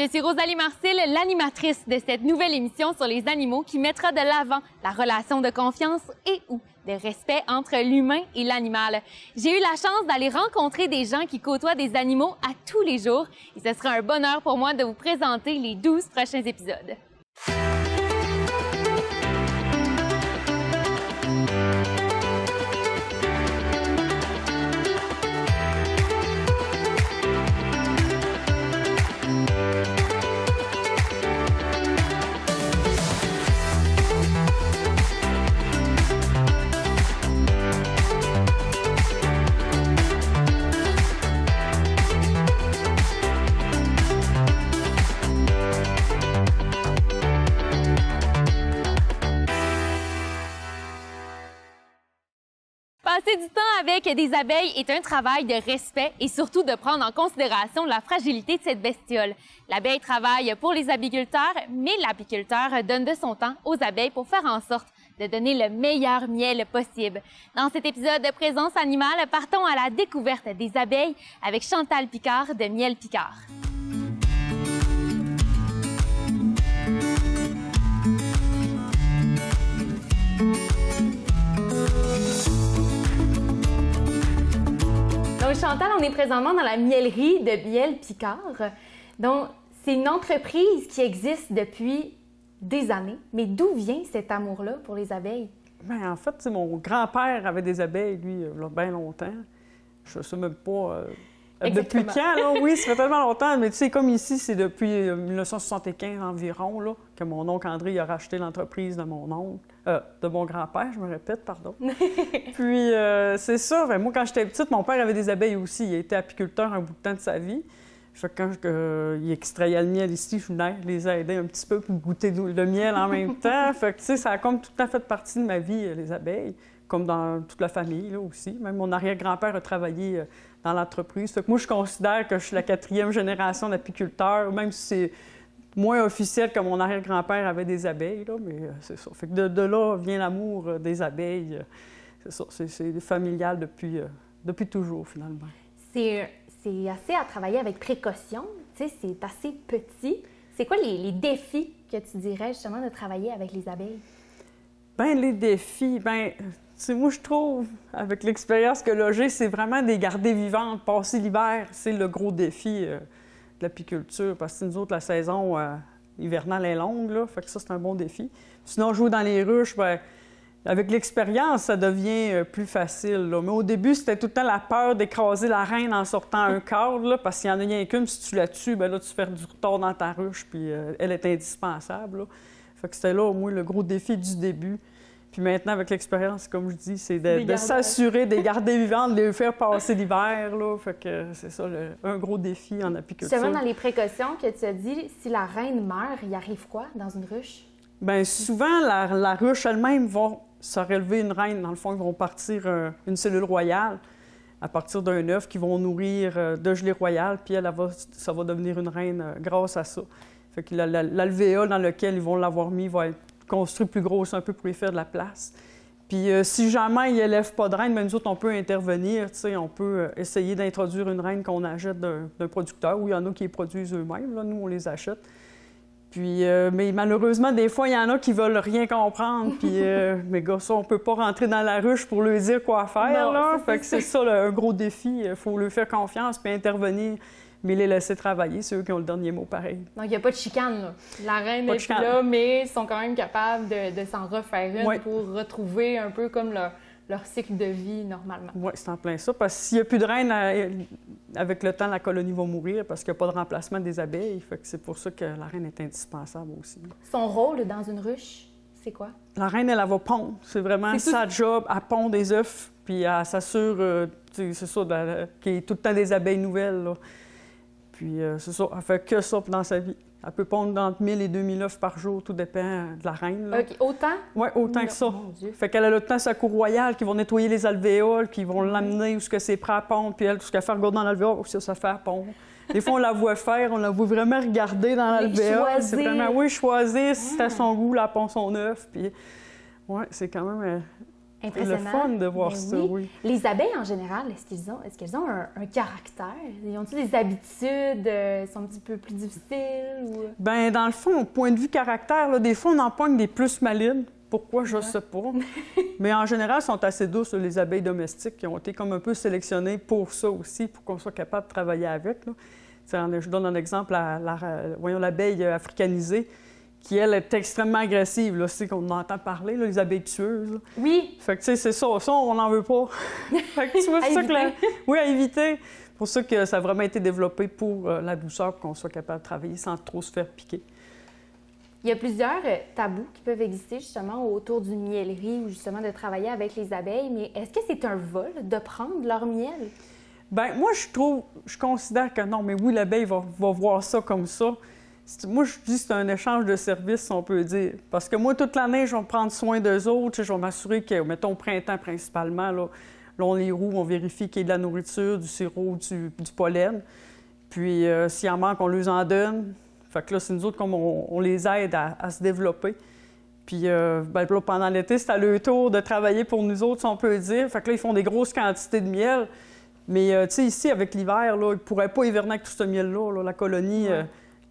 Je suis Rosalie Marcil, l'animatrice de cette nouvelle émission sur les animaux qui mettra de l'avant la relation de confiance et ou de respect entre l'humain et l'animal. J'ai eu la chance d'aller rencontrer des gens qui côtoient des animaux à tous les jours et ce sera un bonheur pour moi de vous présenter les 12 prochains épisodes. Passer du temps avec des abeilles est un travail de respect et surtout de prendre en considération la fragilité de cette bestiole. L'abeille travaille pour les apiculteurs, mais l'apiculteur donne de son temps aux abeilles pour faire en sorte de donner le meilleur miel possible. Dans cet épisode de Présence animale, partons à la découverte des abeilles avec Chantal Picard de Miel Picard. Donc, Chantal, on est présentement dans la miellerie de Miel Picard. Donc, c'est une entreprise qui existe depuis des années. Mais d'où vient cet amour-là pour les abeilles? Bien, en fait, mon grand-père avait des abeilles, lui, il y a bien longtemps. Je ne sais même pas depuis quand, là. Oui, ça fait tellement longtemps. Mais tu sais, comme ici, c'est depuis 1975 environ, là, que mon oncle André a racheté l'entreprise de mon oncle. De mon grand-père, je me répète, pardon. Puis, c'est ça. Moi, quand j'étais petite, mon père avait des abeilles aussi. Il était apiculteur un bout de temps de sa vie. Fait que quand il extrayait le miel ici, je venais les aider un petit peu pour goûter le miel en même temps. Fait que, tu sais, ça a comme tout le temps fait partie de ma vie, les abeilles, comme dans toute la famille, là, aussi. Même mon arrière-grand-père a travaillé dans l'entreprise. Fait que moi, je considère que je suis la 4e génération d'apiculteurs, même si c'est moins officiel que mon arrière-grand-père avait des abeilles, là, mais c'est ça. Fait que de là vient l'amour des abeilles. C'est ça, c'est familial depuis toujours, finalement. C'est assez à travailler avec précaution, tu sais, c'est assez petit. C'est quoi les défis que tu dirais, justement, de travailler avec les abeilles? Bien, les défis, moi, je trouve, avec l'expérience que là j'ai, c'est vraiment de les garder vivantes. Passer l'hiver, c'est le gros défi de l'apiculture, parce que nous autres, la saison hivernale est longue, là, fait que ça, c'est un bon défi. Sinon, jouer dans les ruches, bien, avec l'expérience, ça devient plus facile, là. Mais au début, c'était tout le temps la peur d'écraser la reine en sortant un cadre, là, parce qu'il n'y en a rien qu'une, si tu la tues, bien là, tu fais du retard dans ta ruche, puis elle est indispensable, là. Fait que c'était là, au moins, le gros défi du début. Puis maintenant, avec l'expérience, comme je dis, c'est de s'assurer de les garder vivantes, de les faire passer l'hiver, là. Fait que c'est ça, un gros défi en apiculture. Justement, dans les précautions que tu as dit, si la reine meurt, il arrive quoi dans une ruche? Bien, souvent, la ruche elle-même va se relever une reine. Dans le fond, ils vont partir une cellule royale à partir d'un œuf qu'ils vont nourrir de gelée royale, puis ça va devenir une reine grâce à ça. Fait que l'alvéole dans lequel ils vont l'avoir mis va être construit plus grosse un peu pour lui faire de la place. Puis si jamais il n'élève pas de reine, même nous autres, on peut intervenir, tu sais, on peut essayer d'introduire une reine qu'on achète d'un producteur, ou il y en a qui les produisent eux-mêmes, là, nous, on les achète. Puis, mais malheureusement, des fois, il y en a qui veulent rien comprendre, puis mais gars, ça, on peut pas rentrer dans la ruche pour leur dire quoi faire, non, là. Fait que c'est ça, un gros défi. Il faut leur faire confiance, puis intervenir, mais les laisser travailler, c'est eux qui ont le dernier mot pareil. Donc, il n'y a pas de chicane, là. La reine est plus là, mais ils sont quand même capables de s'en refaire une pour retrouver un peu comme leur cycle de vie normalement. Oui, c'est en plein ça, parce que s'il n'y a plus de reine, avec le temps, la colonie va mourir parce qu'il n'y a pas de remplacement des abeilles. Fait que c'est pour ça que la reine est indispensable aussi. Son rôle dans une ruche, c'est quoi? La reine, elle va pondre. C'est vraiment sa job. Elle pond des œufs, puis elle s'assure, c'est ça, qu'il y ait tout le temps des abeilles nouvelles, là. Puis c'est ça, elle fait que ça dans sa vie. Elle peut pondre entre 1000 et 2000 œufs par jour, tout dépend de la reine, là. OK. Autant? Oui, autant que ça. Fait qu'elle a le temps sa cour royale, qui vont nettoyer les alvéoles, qui vont l'amener où c'est prêt à pondre, puis elle, tout ce qu'elle fait regarder dans l'alvéole, ça fait à pondre. Des fois, on la voit faire, on la voit vraiment regarder dans l'alvéole. C'est vraiment, choisir si c'est à son goût, la pond son œuf. Puis, ouais, c'est quand même Impressionnant. C'est le fun de voir ça, oui. Les abeilles, en général, est-ce qu'elles ont un caractère? Ils ont-ils des habitudes? Sont un petit peu plus difficiles? Ou... Bien, dans le fond, au point de vue caractère, là, des fois, on empoigne des plus malines. Pourquoi, je ne sais pas. Mais en général, elles sont assez douces, les abeilles domestiques, qui ont été comme un peu sélectionnées pour ça aussi, pour qu'on soit capable de travailler avec. Là. Je donne un exemple, l'abeille africanisée, qui, elle, est extrêmement agressive. Là, c'est qu'on entend parler, là, les abeilles tueuses. Là. Oui. Fait que, tu sais, c'est ça. Ça, on n'en veut pas. Fait que, tu vois, c'est ça que oui, à éviter. C'est pour ça que ça a vraiment été développé pour la douceur, pour qu'on soit capable de travailler sans trop se faire piquer. Il y a plusieurs tabous qui peuvent exister, justement, autour du miellerie ou, justement, de travailler avec les abeilles. Mais est-ce que c'est un vol de prendre leur miel? Bien, moi, je considère que non. Mais oui, l'abeille va voir ça comme ça. Moi, je dis que c'est un échange de services, si on peut dire. Parce que moi, toute l'année, je vais prendre soin d'eux autres. Je vais m'assurer que, mettons, au printemps principalement, là, on les roule, on vérifie qu'il y ait de la nourriture, du sirop, du pollen. Puis, s'il en manque, on les en donne. Fait que là, c'est nous autres, comme on les aide à se développer. Puis, là, pendant l'été, c'est à leur tour de travailler pour nous autres, si on peut dire. Fait que là, ils font des grosses quantités de miel. Mais, tu sais, ici, avec l'hiver, là, ils ne pourraient pas hiverner avec tout ce miel-là. Là. La colonie...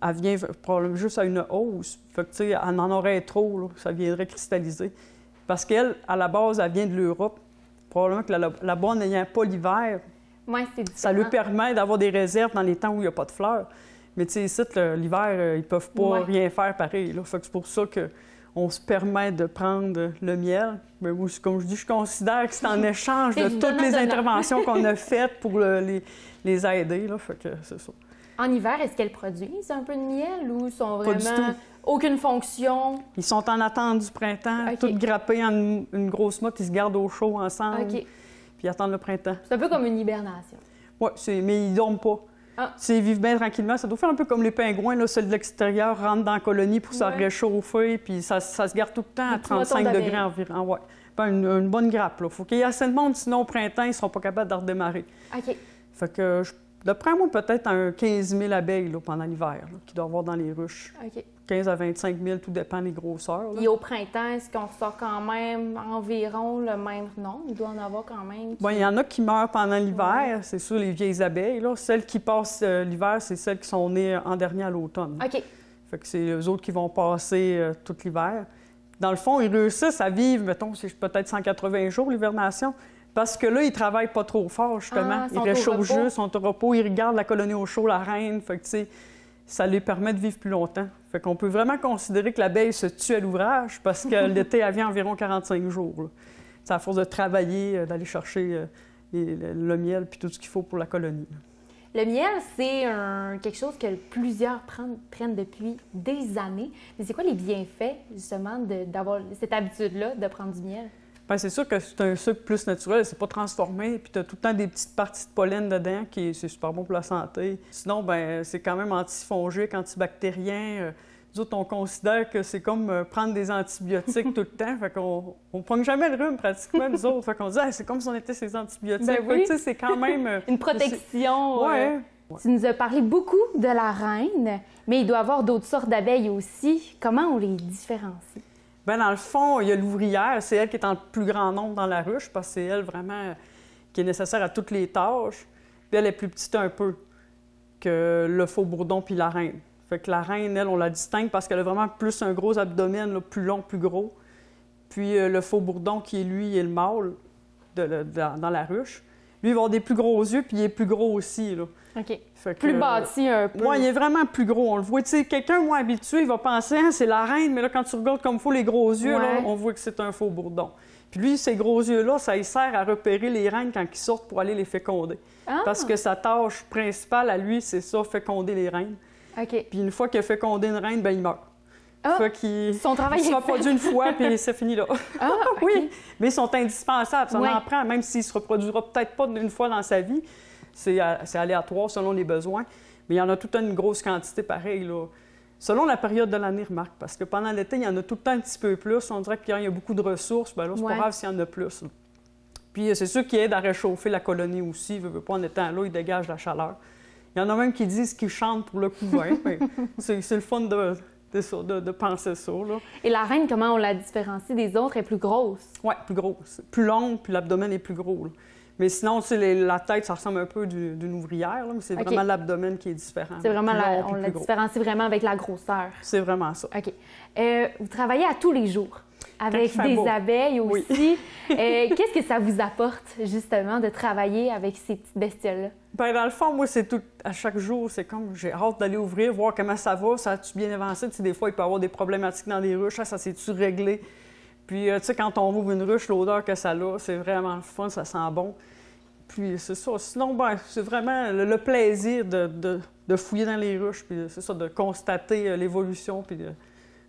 elle vient probablement juste à une hausse. Fait que, tu sais, elle en aurait trop, là, ça viendrait cristalliser. Parce qu'elle, à la base, elle vient de l'Europe. Probablement que là-bas, n'ayant pas l'hiver, ça lui permet d'avoir des réserves dans les temps où il n'y a pas de fleurs. Mais tu sais, ici, l'hiver, ils ne peuvent pas rien faire pareil. Là. Fait que c'est pour ça qu'on se permet de prendre le miel. Mais oui, comme je dis, je considère que c'est en échange de toutes les interventions qu'on a faites pour les aider. Là. Fait que c'est ça. En hiver, est-ce qu'elles produisent un peu de miel ou sont vraiment aucune fonction? Ils sont en attente du printemps, toutes grappées en une grosse motte, ils se gardent au chaud ensemble, puis ils attendent le printemps. C'est un peu comme une hibernation. Oui, mais ils ne dorment pas. Ils vivent bien tranquillement. Ça doit faire un peu comme les pingouins, là, ceux de l'extérieur rentrent dans la colonie pour se réchauffer, puis ça se garde tout le temps à 35 degrés environ. Ouais. Une bonne grappe. Il faut qu'il y ait assez de monde, sinon au printemps, ils ne seront pas capables de redémarrer. Fait que d'après moi, peut-être 15 000 abeilles là, pendant l'hiver qu'il doit y avoir dans les ruches. 15 à 25 000, tout dépend des grosseurs. Là. Et au printemps, est-ce qu'on ressort quand même environ le même nombre? Il doit en avoir quand même. Bien, il y en a qui meurent pendant l'hiver, c'est sûr, les vieilles abeilles. Là. Celles qui passent l'hiver, c'est celles qui sont nées en dernier à l'automne. Fait que c'est eux autres qui vont passer tout l'hiver. Dans le fond, ils réussissent à vivre, mettons, c'est peut-être 180 jours l'hivernation. Parce que là, ils ne travaillent pas trop fort, justement. Ils réchauffent juste, sont au repos, ils regardent la colonie au chaud, la reine. Fait que, tu sais, ça leur permet de vivre plus longtemps. Fait qu'on peut vraiment considérer que l'abeille se tue à l'ouvrage parce que l'été, elle vient environ 45 jours. C'est à force de travailler, d'aller chercher le miel puis tout ce qu'il faut pour la colonie. Le miel, c'est quelque chose que plusieurs prennent depuis des années. Mais c'est quoi les bienfaits, justement, d'avoir cette habitude-là de prendre du miel? Bien, c'est sûr que c'est un sucre plus naturel, c'est pas transformé, puis tu as tout le temps des petites parties de pollen dedans, c'est super bon pour la santé. Sinon, bien, c'est quand même antifongique, antibactérien. Nous autres, on considère que c'est comme prendre des antibiotiques tout le temps, fait qu'on ne prend jamais le rhume pratiquement, nous autres. Fait qu'on dit c'est comme si on était ces antibiotiques. Ben oui. Tu sais, c'est quand même... une protection. Ouais. Tu nous as parlé beaucoup de la reine, mais il doit y avoir d'autres sortes d'abeilles aussi. Comment on les différencie? Bien, dans le fond, il y a l'ouvrière. C'est elle qui est en plus grand nombre dans la ruche parce que c'est elle vraiment qui est nécessaire à toutes les tâches. Puis elle est plus petite un peu que le faux bourdon puis la reine. Fait que la reine, elle, on la distingue parce qu'elle a vraiment plus un gros abdomen, là, plus long, plus gros. Puis le faux bourdon qui, lui, est le mâle dans la ruche. Lui, il va avoir des plus gros yeux puis il est plus gros aussi, là. OK. Plus bâti un peu. Oui, il est vraiment plus gros. On le voit. Tu sais, quelqu'un moins habitué, il va penser c'est la reine, mais là, quand tu regardes comme il faut les gros yeux, là, on voit que c'est un faux bourdon. Puis lui, ces gros yeux-là, ça lui sert à repérer les reines quand ils sortent pour aller les féconder. Parce que sa tâche principale à lui, c'est ça, féconder les reines. OK. Puis une fois qu'il a fécondé une reine, bien, il meurt. Son travail il sera produit une fois, puis c'est fini là. Oui, mais ils sont indispensables. Ça en prend, même s'il ne se reproduira peut-être pas une fois dans sa vie. C'est aléatoire selon les besoins, mais il y en a toute une grosse quantité pareille, là. Selon la période de l'année, remarque, parce que pendant l'été, il y en a tout le temps un petit peu plus. On dirait qu'il y a beaucoup de ressources, bien là, c'est pas grave s'il y en a plus. Là. Puis c'est sûr qu'il aide à réchauffer la colonie aussi. Il veut pas en étant là, il dégage la chaleur. Il y en a même qui disent qu'ils chantent pour le couvain. C'est le fun de penser ça, là. Et la reine, comment on la différencie des autres, est plus grosse? Oui, plus grosse. Plus longue, puis l'abdomen est plus gros, là. Mais sinon, tu sais, la tête, ça ressemble un peu d'une ouvrière, là, mais c'est vraiment l'abdomen qui est différent. C'est vraiment on la différencie vraiment avec la grosseur. C'est vraiment ça. OK. Vous travaillez à tous les jours avec des abeilles aussi. Oui. Qu'est-ce que ça vous apporte, justement, de travailler avec ces petites bestioles-là? Bien, dans le fond, moi, c'est tout. À chaque jour, c'est comme j'ai hâte d'aller ouvrir, voir comment ça va, ça a-tu bien avancé. Tu sais, des fois, il peut y avoir des problématiques dans les ruches, ça s'est-tu réglé? Puis, tu sais, quand on ouvre une ruche, l'odeur que ça a, c'est vraiment le fun, ça sent bon. Puis, c'est ça. Sinon, ben, c'est vraiment le plaisir de fouiller dans les ruches, puis c'est ça, de constater l'évolution, puis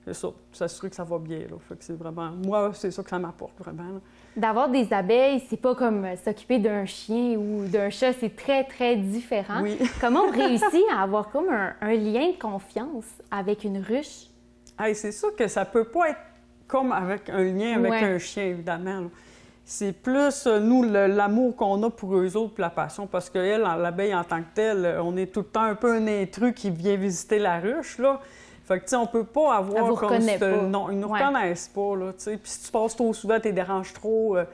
c'est ça, s'assurer que ça va bien, là. Fait que c'est vraiment... Moi, c'est ça que ça m'apporte, vraiment, là. D'avoir des abeilles, c'est pas comme s'occuper d'un chien ou d'un chat, c'est très, très différent. Oui. Comment on réussit à avoir comme un lien de confiance avec une ruche? Hey, c'est sûr que ça peut pas être comme avec un lien avec un chien, évidemment, là. C'est plus, nous, l'amour qu'on a pour eux autres, puis la passion, parce qu'elle, l'abeille en tant que telle, on est tout le temps un peu un intrus qui vient visiter la ruche, là. Fait que, tu sais, on peut pas avoir... Elle vous reconnaît pas. Non, ils nous reconnaissent pas, là, tu sais. Puis si tu passes trop souvent, tu les déranges trop, tu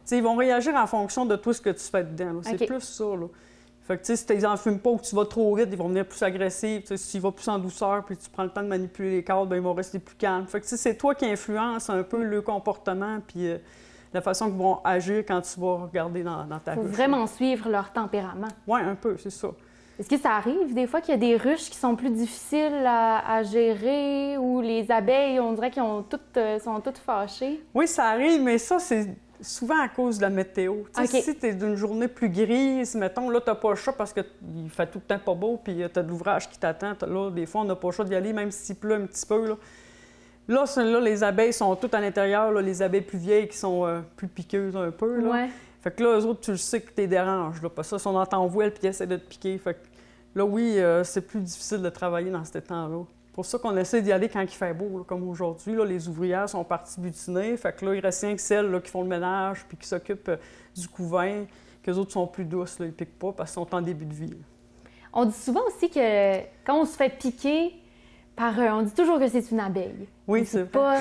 sais, ils vont réagir en fonction de tout ce que tu fais dedans, là. C'est plus ça, là. Fait que, tu sais, si tu les enfumes pas ou que tu vas trop vite, ils vont venir plus agressifs. Tu sais, s'ils vont plus en douceur, puis tu prends le temps de manipuler les cadres, bien, ils vont rester plus calmes. Fait que, tu sais, c'est toi qui influences un peu le comportement, puis la façon qu'ils vont agir quand tu vas regarder dans ta ruche. Il faut vraiment suivre leur tempérament. Oui, un peu, c'est ça. Est-ce que ça arrive des fois qu'il y a des ruches qui sont plus difficiles à gérer ou les abeilles, on dirait qu'elles sont toutes fâchées? Oui, ça arrive, mais ça, c'est souvent à cause de la météo. Tu sais, si tu es d'une journée plus grise, mettons, là, tu n'as pas le choix parce qu'il fait tout le temps pas beau, puis tu as de l'ouvrage qui t'attend. Là, des fois, on n'a pas le choix d'y aller, même s'il pleut un petit peu, là. Là, les abeilles sont toutes à l'intérieur, là, les abeilles plus vieilles qui sont plus piqueuses un peu, là. Ouais. Fait que là, eux autres, tu le sais que tu les déranges, là. Parce que ça, si on entend voile puis ils essaient de te piquer. Fait que là, oui, c'est plus difficile de travailler dans ce temps-là. C'est pour ça qu'on essaie d'y aller quand il fait beau, là, comme aujourd'hui. Là, les ouvrières sont parties butiner. Fait que là, il reste rien que celles là, qui font le ménage puis qui s'occupent du couvain, que les autres sont plus douces, là, ils ne piquent pas parce qu'ils sont en début de vie, là. On dit souvent aussi que quand on se fait piquer on dit toujours que c'est une abeille. Oui, c'est pas.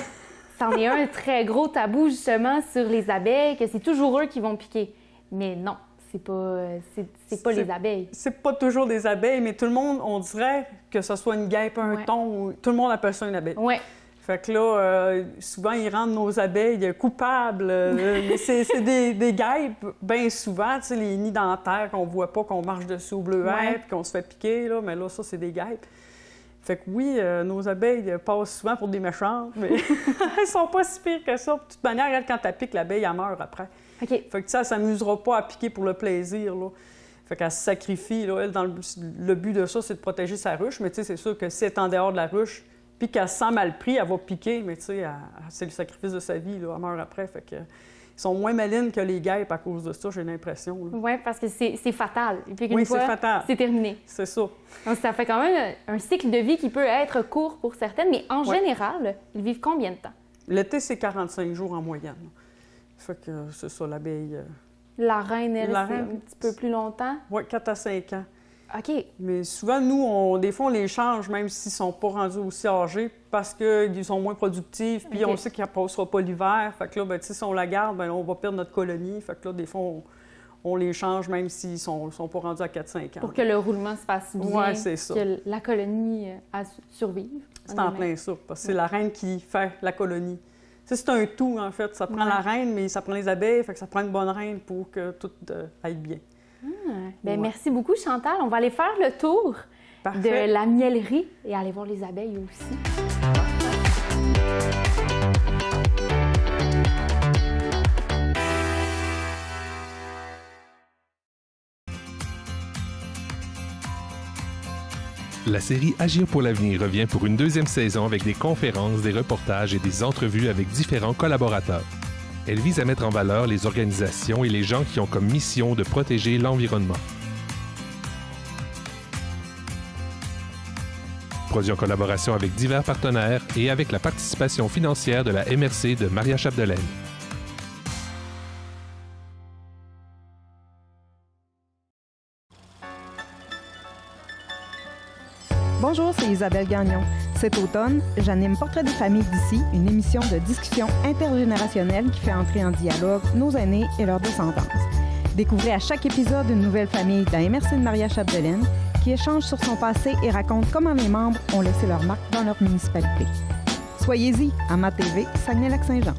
C'en est un très gros tabou, justement, sur les abeilles, que c'est toujours eux qui vont piquer. Mais non, c'est pas les abeilles. C'est pas toujours des abeilles, mais tout le monde, on dirait que ce soit une guêpe, un thon, tout le monde appelle ça une abeille. Oui. Fait que là, souvent, ils rendent nos abeilles coupables. C'est des guêpes, bien souvent, tu sais, les nids dentaires qu'on voit pas, qu'on marche dessus au bleuet, puis qu'on se fait piquer, là, mais là, ça, c'est des guêpes. Fait que oui, nos abeilles passent souvent pour des méchantes, mais elles sont pas si pires que ça. De toute manière, regarde, quand tu piques, l'abeille, elle meurt après. OK. Fait que ça, elle s'amusera pas à piquer pour le plaisir, là. Fait qu'elle se sacrifie, là. Elle, dans le but de ça, c'est de protéger sa ruche, mais tu sais, c'est sûr que si elle est en dehors de la ruche, puis qu'elle se sent mal pris, elle va piquer, mais tu sais, c'est le sacrifice de sa vie, là. Elle meurt après. Fait que ils sont moins malines que les guêpes à cause de ça, j'ai l'impression. Oui, parce que c'est fatal. Et puis oui, c'est fatal. C'est terminé. C'est ça. Donc, ça fait quand même un cycle de vie qui peut être court pour certaines, mais en général, ils vivent combien de temps? L'été, c'est 45 jours en moyenne. Fait que c'est ça, l'abeille. La reine, elle, c'est un petit peu plus longtemps? Oui, 4 à 5 ans. OK. Mais souvent, nous, des fois, on les change, même s'ils ne sont pas rendus aussi âgés, parce qu'ils sont moins productifs, puis on sait qu'ils ne passeront pas l'hiver. Fait que là, ben, si on la garde, ben, on va perdre notre colonie. Fait que là, des fois, on les change, même s'ils ne sont pas rendus à 4-5 ans. Pour que le roulement se fasse bien, ouais, c'est ça. Que la colonie survive. C'est en plein ça, parce que c'est la reine qui fait la colonie. C'est un tout, en fait. Ça prend la reine, mais ça prend les abeilles, fait que ça prend une bonne reine pour que tout aille bien. Bien, merci beaucoup, Chantal. On va aller faire le tour de la mielerie et aller voir les abeilles aussi. La série Agir pour l'avenir revient pour une deuxième saison avec des conférences, des reportages et des entrevues avec différents collaborateurs. Elle vise à mettre en valeur les organisations et les gens qui ont comme mission de protéger l'environnement. Produit en collaboration avec divers partenaires et avec la participation financière de la MRC de Maria-Chapdelaine. Bonjour, c'est Isabelle Gagnon. Cet automne, j'anime Portrait des familles d'ici, une émission de discussion intergénérationnelle qui fait entrer en dialogue nos aînés et leurs descendance. Découvrez à chaque épisode une nouvelle famille dans MRC de Maria-Chapdelaine qui échange sur son passé et raconte comment les membres ont laissé leur marque dans leur municipalité. Soyez-y à MaTV, Saguenay-Lac-Saint-Jean.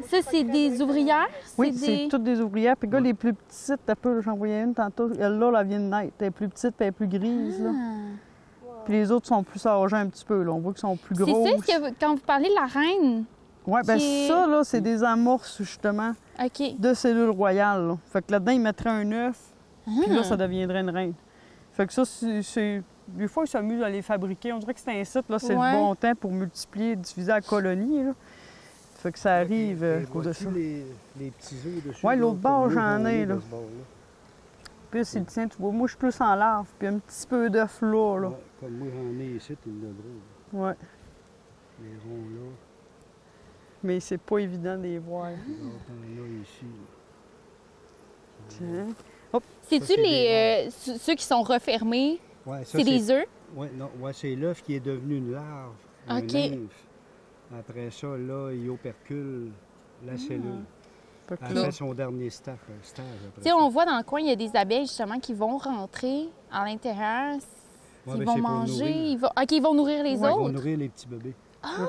Ça, c'est des ouvrières? Oui, c'est toutes des ouvrières. Puis, les plus petites, j'en voyais une tantôt. Elle vient de naître. Elle est plus petite, puis elle est plus grise. Là. Puis les autres sont plus âgées un petit peu. Là. On voit qu'ils sont plus grosses. C'est ça, quand vous parlez de la reine? Oui, bien ça, là, c'est des amorces, justement, de cellules royales. Là. Fait que là-dedans, ils mettraient un œuf, puis là, ça deviendrait une reine. Fait que ça, c'est... Des fois, ils s'amusent à les fabriquer. On dirait que c'est un site, là, c'est le bon temps pour multiplier, diviser la colonie, là. Fait que ça arrive de ça. Les petits œufs dessus? Oui, l'autre bord, j'en ai, là. Puis c'est le tien, tu vois. Moi, je suis plus en larve, puis un petit peu d'œuf là. Ouais, comme moi, j'en ai ici, tu le drôle. Oui. Les ronds là. Mais c'est pas évident de les voir. Là, ici. Tiens. Hop. C'est-tu ceux qui sont refermés? Ouais, ça, c'est des œufs? Oui, non, ouais, c'est l'œuf qui est devenu une larve. OK. Un nymphe. Après ça, là, il opercule la cellule. Elle fait son dernier stage. On voit dans le coin, il y a des abeilles, justement, qui vont rentrer à l'intérieur. Ils vont manger. Ils vont nourrir les autres. Ils vont nourrir les petits bébés.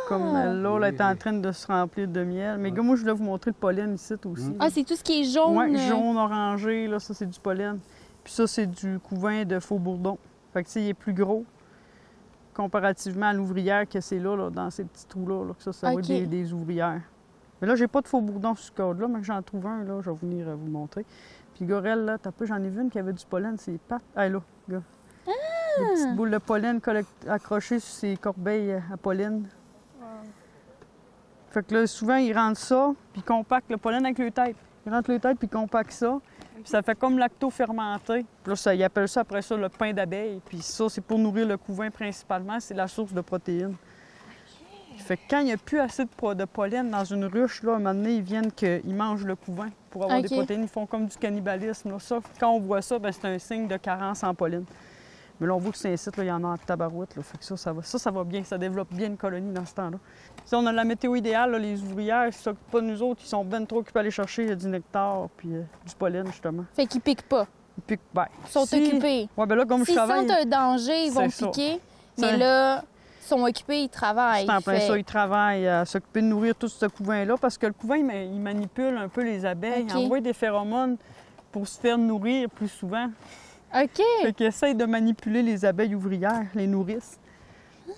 Comme là, elle est en train de se remplir de miel. Mais moi, je voulais vous montrer le pollen ici aussi. Ah, c'est tout ce qui est jaune? Oui, jaune, orangé, là, ça, c'est du pollen. Puis ça, c'est du couvain de faux-bourdon. Fait que, il est plus gros comparativement à l'ouvrière que c'est là, dans ces petits trous-là, là, que ça va être des ouvrières. Mais là, j'ai pas de faux-bourdon sur ce code-là, mais j'en trouve un, là, je vais venir vous montrer. Puis Gorelle, là, j'en ai vu une qui avait du pollen, c'est pattes. Ah, là, gars. Des petites boules de pollen accrochées sur ses corbeilles à pollen. Wow. Fait que là, souvent, ils rentrent ça, puis ils compactent le pollen avec le tête. Ils rentrent le tête, puis ils compactent ça. Puis ça fait comme lacto-fermenté. Puis là, ils appellent ça après ça le pain d'abeille. Puis ça, c'est pour nourrir le couvain principalement. C'est la source de protéines. Fait que quand il n'y a plus assez de pollen dans une ruche, là, à un moment donné, ils mangent le couvain pour avoir des protéines. Ils font comme du cannibalisme. Là. Ça, quand on voit ça, c'est un signe de carence en pollen. Mais là, on voit que c'est un site, là, il y en a en tabarouette. Là. Fait que ça va bien. Ça développe bien une colonie dans ce temps-là. Si on a la météo idéale, là, les ouvrières, ils s'occupent pas de nous autres. Ils sont bien trop occupés à aller chercher du nectar puis du pollen, justement. Fait qu'ils piquent pas. Ils piquent, bien. Ils sont occupés. Oui, bien là, comme je travaille... S'ils sentent un danger, ils vont piquer. Mais là, ils sont occupés, ils travaillent. C'est en plein ça, ils travaillent à s'occuper de nourrir tout ce couvain-là. Parce que le couvain, il manipule un peu les abeilles. Il envoie des phéromones pour se faire nourrir plus souvent. OK. Fait qu'ils essayent de manipuler les abeilles ouvrières, les nourrices.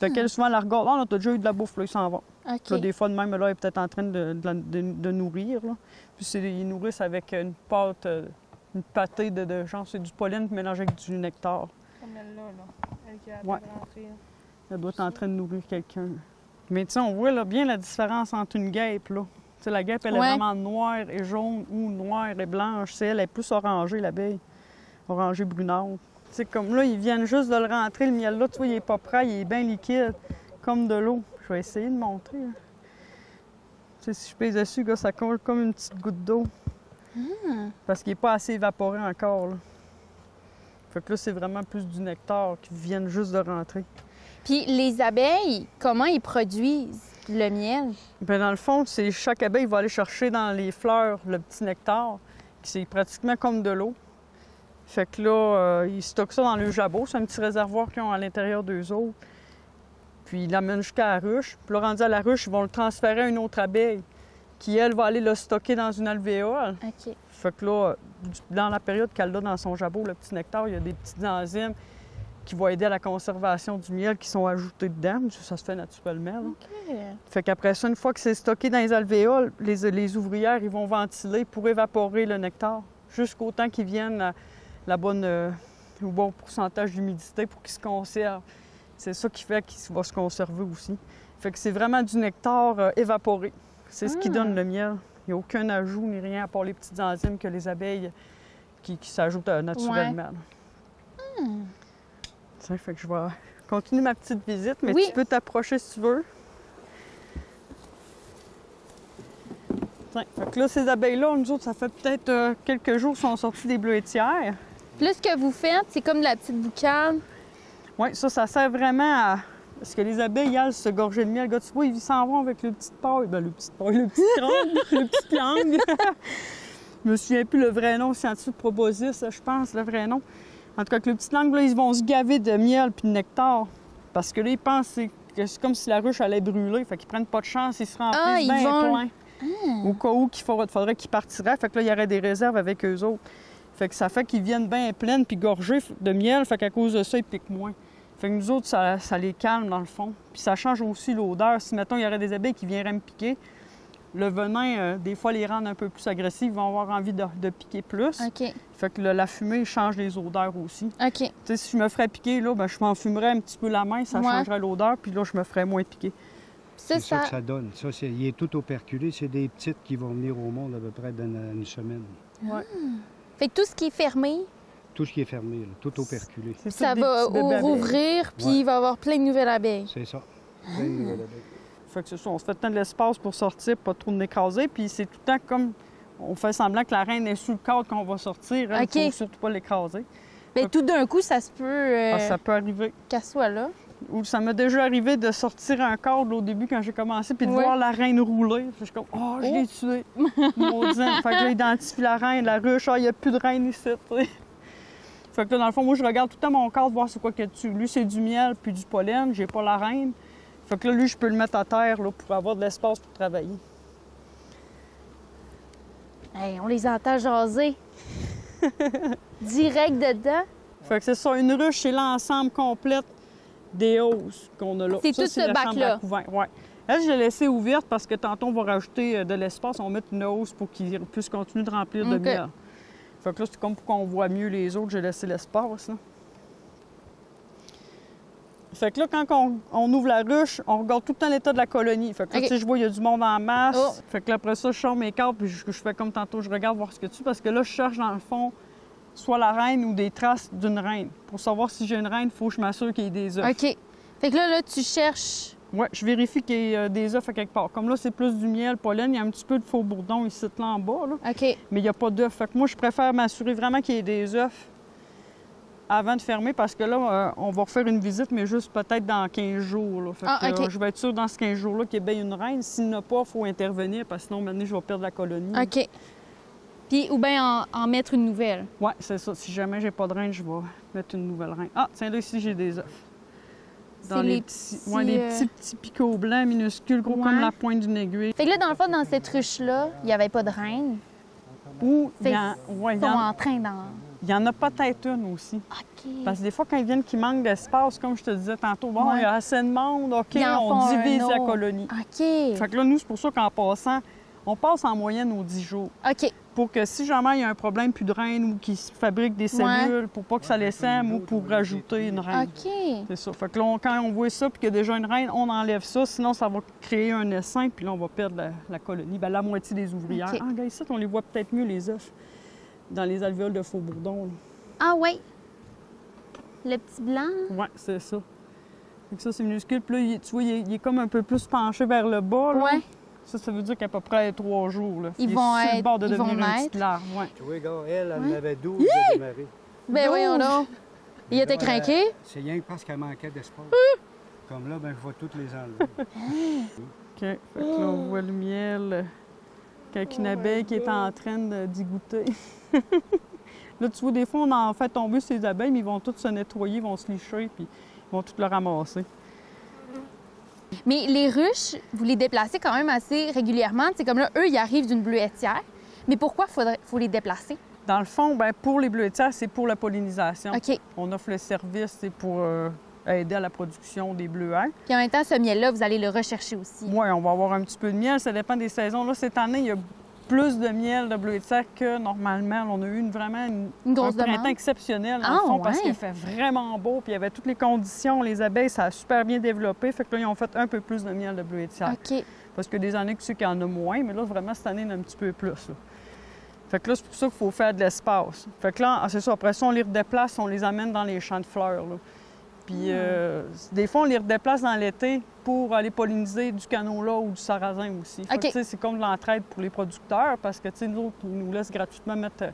Fait qu'elles, souvent, la regardent. Ah, on a déjà eu de la bouffe, là, ils s'en vont. OK. Là, des fois, de même, là, elle est peut-être en train de nourrir. Là. Puis ils nourrissent avec une pâte, une pâtée de genre, c'est du pollen mélangé avec du nectar. Comme elle-là, là. Elle qui a rentré. Elle doit être en train de nourrir quelqu'un. Mais tu sais, on voit là, bien la différence entre une guêpe, là. Tu sais, la guêpe, elle est vraiment noire et jaune ou noire et blanche. Elle est plus orangée, l'abeille. Orangée brunâtre. Tu sais, comme là, ils viennent juste de le rentrer, le miel là, tu vois, il est pas prêt, il est bien liquide, comme de l'eau. Je vais essayer de montrer. Hein. Tu sais, si je pèse dessus, là, ça colle comme une petite goutte d'eau. Parce qu'il n'est pas assez évaporé encore, là. Fait que là, c'est vraiment plus du nectar qui viennent juste de rentrer. Puis les abeilles, comment ils produisent le miel? Bien, dans le fond, c'est chaque abeille va aller chercher dans les fleurs le petit nectar. C'est pratiquement comme de l'eau. Fait que là, ils stockent ça dans le jabot. C'est un petit réservoir qu'ils ont à l'intérieur d'eux autres. Puis ils l'amènent jusqu'à la ruche. Puis là, rendu à la ruche, ils vont le transférer à une autre abeille qui, elle, va aller le stocker dans une alvéole. OK. Fait que là, dans la période qu'elle a dans son jabot, le petit nectar, il y a des petites enzymes qui vont aider à la conservation du miel qui sont ajoutées dedans. Ça se fait naturellement. Là. OK. Fait qu'après ça, une fois que c'est stocké dans les alvéoles, les ouvrières, ils vont ventiler pour évaporer le nectar jusqu'au temps qu'ils viennent au bon pourcentage d'humidité pour qu'il se conserve. C'est ça qui fait qu'il va se conserver aussi. Fait que c'est vraiment du nectar évaporé. C'est ce qui donne le miel. Il n'y a aucun ajout ni rien à part les petites enzymes que les abeilles qui s'ajoutent naturellement. Tiens, fait que je vais continuer ma petite visite, mais tu peux t'approcher si tu veux. Tiens, fait que là, ces abeilles-là, nous autres, ça fait peut-être quelques jours qu'ils sont sortis des bleuetières. Puis là, ce que vous faites, c'est comme de la petite boucane. Oui, ça sert vraiment à... Parce que les abeilles, elles, se gorger de miel. Regarde, tu vois, ils s'en vont avec le petit paille. Ben, le petit crâne, le petit langue. Je me souviens plus le vrai nom scientifique Proboscis, je pense, le vrai nom. En tout cas, avec le petit langue, là, ils vont se gaver de miel puis de nectar. Parce que là, ils pensent que c'est comme si la ruche allait brûler. Fait qu'ils prennent pas de chance, ils se remplissent bien plein. Au cas où il faudrait qu'ils partiraient. Fait que là, il y aurait des réserves avec eux autres. Fait que ça fait qu'ils viennent bien pleines puis gorgées de miel. Fait qu'à cause de ça, ils piquent moins. Fait que nous autres, ça les calme dans le fond. Puis ça change aussi l'odeur. Si, mettons, il y aurait des abeilles qui viendraient me piquer, le venin, des fois, les rend un peu plus agressifs. Ils vont avoir envie de piquer plus. OK. Fait que la fumée change les odeurs aussi. OK. Tu sais, si je me ferais piquer, là, ben, je m'enfumerais un petit peu la main, ça changerait l'odeur, puis là, je me ferais moins piquer. C'est ça que ça donne. Ça, il est tout operculé. C'est des petites qui vont venir au monde à peu près dans une semaine. Ouais. Fait que tout ce qui est fermé... Tout ce qui est fermé, là, tout operculé. Ça va rouvrir, puis il va y avoir plein de nouvelles abeilles. C'est ça. Plein de nouvelles abeilles. Fait que c'est ça, on se fait tant de l'espace pour sortir, pas trop de écraser, puis c'est tout le temps comme... On fait semblant que la reine est sous le cadre quand on va sortir, il ne faut surtout pas l'écraser. Bien, tout d'un coup, ça se peut... ça peut arriver. Qu'elle soit là. Ou ça m'est déjà arrivé de sortir un cadre au début quand j'ai commencé, puis de voir la reine rouler. Je suis comme, oh, je l'ai tuée. Maudine. Fait que là, j'identifie la reine, la ruche, il n'y a plus de reine ici. Fait que là, dans le fond, moi, je regarde tout le temps mon cadre, voir c'est quoi qu'il y a dessus. Lui, c'est du miel puis du pollen, j'ai pas la reine. Fait que là, lui, je peux le mettre à terre là, pour avoir de l'espace pour travailler. Hey, on les entend jaser. Direct dedans. Fait que c'est ça, une ruche, c'est l'ensemble complet des hausses qu'on a là. C'est tout ce bac-là? Oui. Elle, je l'ai laissée ouverte parce que tantôt, on va rajouter de l'espace, on va mettre une hausse pour qu'il puisse continuer de remplir de miel. Fait que là, c'est comme pour qu'on voit mieux les autres, j'ai laissé l'espace. Là. Fait que là, quand on ouvre la ruche, on regarde tout le temps l'état de la colonie. Fait que là, tu sais, je vois, il y a du monde en masse. Fait que là, après ça, je sors mes cartes, puis je fais comme tantôt, je regarde voir ce que tu... Parce que là, je cherche dans le fond soit la reine ou des traces d'une reine. Pour savoir si j'ai une reine, il faut que je m'assure qu'il y ait des œufs. OK. Fait que là, tu cherches... Oui, je vérifie qu'il y ait des œufs à quelque part. Comme là, c'est plus du miel, pollen, il y a un petit peu de faux bourdon ici, là en bas. Là. OK. Mais il n'y a pas d'œufs. Fait que moi, je préfère m'assurer vraiment qu'il y ait des œufs avant de fermer, parce que là, on va refaire une visite, mais juste peut-être dans 15 jours. Là. Fait que, je vais être sûre dans ce 15 jours-là qu'il y ait bien une reine. S'il n'y en a pas, il faut intervenir, parce que sinon, maintenant, je vais perdre la colonie. OK. Puis, ou bien en mettre une nouvelle. Oui, c'est ça. Si jamais j'ai pas de reine, je vais mettre une nouvelle reine. Ah, tiens, là, ici, j'ai des œufs. Dans les petits picots blancs minuscules, gros comme la pointe d'une aiguille. Fait que là, dans le fond, dans cette ruche-là, il n'y avait pas de reine. Ou ils sont en train d'en... Il y en a peut-être une aussi. OK. Parce que des fois, quand ils viennent qu'ils manquent d'espace, comme je te disais tantôt, bon, il y a assez de monde, OK, on divise la colonie. OK. Fait que là, nous, c'est pour ça qu'en passant, on passe en moyenne aux 10 jours. OK. Pour que si jamais il y a un problème, plus de reine ou qu'ils fabriquent des cellules, pour pas que ça l'essaime ou pour rajouter une reine. OK. C'est ça. Fait que là, quand on voit ça puis qu'il y a déjà une reine, on enlève ça. Sinon, ça va créer un essaim puis là, on va perdre la colonie. Bien, la moitié des ouvrières. Okay. Ah, regarde ici, on les voit peut-être mieux, les œufs, dans les alvéoles de faux bourdon. Là. Ah oui. Le petit blanc? Oui, c'est ça. Fait que ça, c'est minuscule. Puis là, tu vois, il est comme un peu plus penché vers le bas. Oui. Ça veut dire qu'à peu près 3 jours. Là. Ils vont sur le bord de devenir une naître. petite larve. Ouais. Tu vois, gars, elle en avait 12 de démarrer. Ben voyons donc. Il était craqué? C'est rien que parce qu'elle manquait d'espace. Comme là, ben, je vais toutes les enlever. OK. Fait que là, on voit le miel Avec une abeille qui est en train d'y goûter. Là, tu vois, des fois, on en fait tomber ces abeilles, mais ils vont toutes se nettoyer, ils vont se licher, puis ils vont toutes le ramasser. Mais les ruches, vous les déplacez quand même assez régulièrement. C'est comme là, eux, ils arrivent d'une bleuetière. Mais pourquoi faut les déplacer? Dans le fond, bien, pour les bleuetières, c'est pour la pollinisation. OK. On offre le service, c'est pour aider à la production des bleuets. Puis en même temps, ce miel-là, vous allez le rechercher aussi. Oui, on va avoir un petit peu de miel. Ça dépend des saisons. Là, cette année, il y a plus de miel de bleuetière que normalement. On a eu vraiment une grosse un printemps demande exceptionnel, dans le fond, parce qu'il fait vraiment beau. Puis il y avait toutes les conditions. Les abeilles, ça a super bien développé. Fait que là, ils ont fait un peu plus de miel de bleuetière. OK. Parce que des années, tu sais qu'il y en a moins, mais là, vraiment, cette année, il y en a un petit peu plus. Là. Fait que là, c'est pour ça qu'il faut faire de l'espace. Fait que là, c'est ça. Après ça, on les redéplace, on les amène dans les champs de fleurs. Là. Puis des fois, on les redéplace dans l'été pour aller polliniser du canola ou du sarrasin aussi. Fait que, c'est comme de l'entraide pour les producteurs parce que nous autres, ils nous laissent gratuitement mettre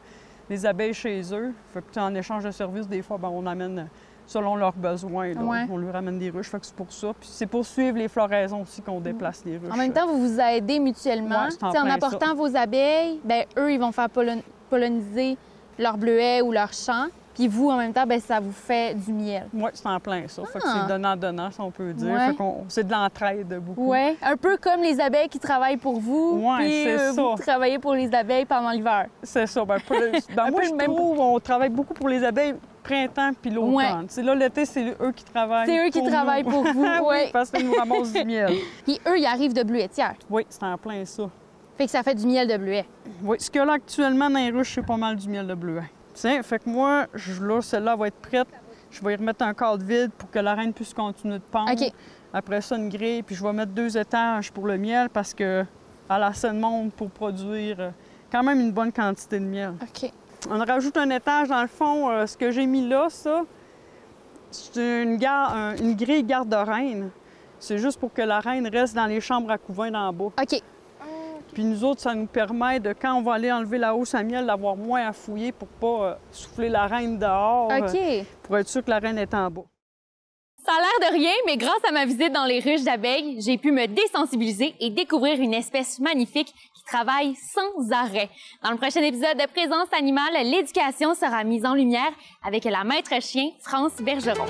les abeilles chez eux. Fait que en échange de services, des fois, bien, on amène selon leurs besoins. Là, on leur amène des ruches. Fait que c'est pour ça. Puis c'est pour suivre les floraisons aussi qu'on déplace les ruches. En même temps, vous vous aidez mutuellement. En apportant vos abeilles, bien, eux, ils vont faire polliniser leurs bleuets ou leurs champs. Puis vous, en même temps, bien, ça vous fait du miel. Oui, c'est en plein ça. Fait que c'est donnant-donnant, si on peut dire. Fait qu'on, c'est de l'entraide beaucoup. Oui, un peu comme les abeilles qui travaillent pour vous. Oui, c'est ça. Vous travaillez pour les abeilles pendant l'hiver. C'est ça. Bien, moi, je trouve on travaille beaucoup pour les abeilles printemps puis l'automne. Là, l'été, c'est eux qui travaillent. C'est eux qui travaillent pour vous. Oui, parce qu'ils nous ramassent du miel. Puis eux, ils arrivent de bleuetière. Oui, c'est en plein ça. Fait que ça fait du miel de bleuet. Oui, ce qu'il y a là actuellement dans les ruches, c'est pas mal du miel de bleuet. Tiens, fait que moi, là, celle-là va être prête. Je vais y remettre un cadre vide pour que la reine puisse continuer de pondre. OK. Après ça, une grille, puis je vais mettre 2 étages pour le miel parce qu'elle a assez de monde pour produire quand même une bonne quantité de miel. OK. On rajoute un étage dans le fond. Ce que j'ai mis là, ça, c'est une grille garde-reine. C'est juste pour que la reine reste dans les chambres à couvain d'en bas. OK. Puis nous autres, ça nous permet de, quand on va aller enlever la hausse à miel, d'avoir moins à fouiller pour pas souffler la reine dehors. OK. Pour être sûr que la reine est en bas. Ça a l'air de rien, mais grâce à ma visite dans les ruches d'abeilles, j'ai pu me désensibiliser et découvrir une espèce magnifique qui travaille sans arrêt. Dans le prochain épisode de Présence animale, l'éducation sera mise en lumière avec la maître chien France Bergeron.